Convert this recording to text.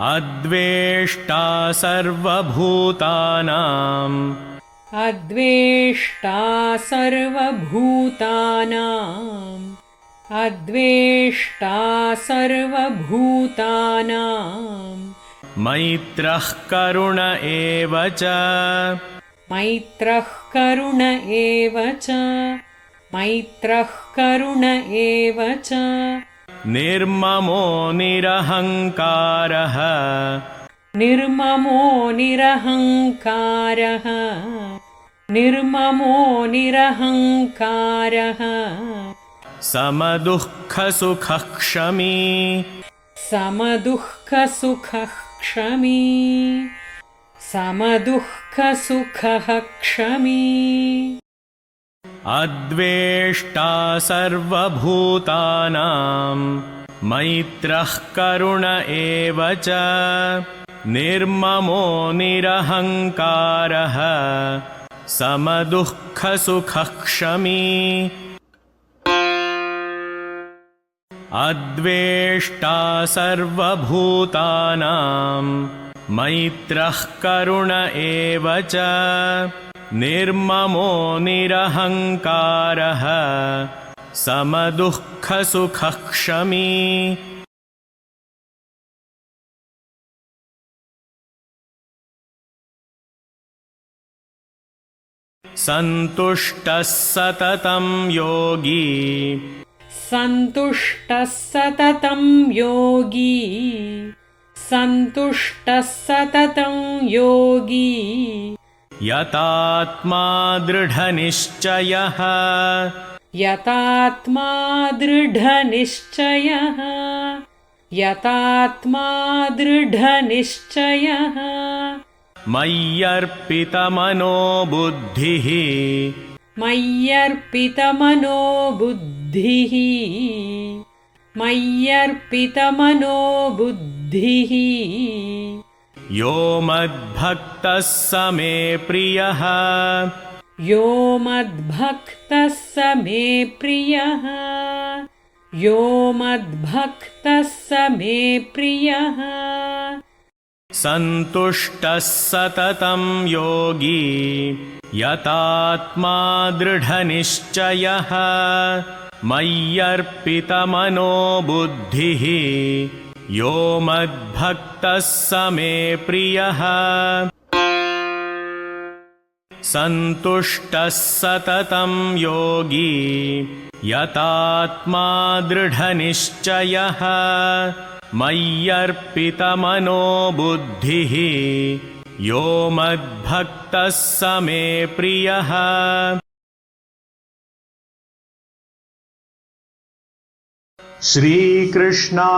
अद्वेष्टा सर्वभूतानां अद्वेष्टा सर्वभूतानां अद्वेष्टा सर्वभूतानां मैत्रः करुण एव च मैत्रः करुण एव च मैत्रः करुण एव च निर्ममो निरहङ्कारः निर्ममो निरहङ्कारः निर्ममो निरहङ्कारः समदुःखसुखः क्षमी समदुःखसुखः क्षमी समदुःखसुखः क्षमी अद्वेष्टा सर्वभूतानां मैत्रः करुण एव च निर्ममो निरहङ्कारः समदुःखसुखः क्षमी अद्वेष्टा सर्वभूतानां मैत्रः करुण एव च निर्ममो निरहङ्कारः समदुःखसुखः क्षमी सन्तुष्टः सततं योगी सन्तुष्टः सततं योगी सन्तुष्टः सततं योगी यतात्मा दृढनिश्चयः यतात्मा दृढनिश्चयः यतात्मा दृढनिश्चयः मय्यर्पितमनो बुद्धिः मय्यर्पितमनो बुद्धिः मय्यर्पितमनो बुद्धिः यो मद्भक्तः स मे प्रियः यो मद्भक्तः स मे प्रियः यो मद्भक्तः स मे प्रियः सन्तुष्टः सततं योगी यतात्मा दृढनिश्चयः मय्यर्पितमनो बुद्धिः यो मद्भक्तः स मे प्रियः सन्तुष्टः सततं योगी यतात्मा दृढनिश्चयः मय्यर्पितमनो बुद्धिः यो मद्भक्तः स मे प्रियः श्रीकृष्णार्पणमस्तु।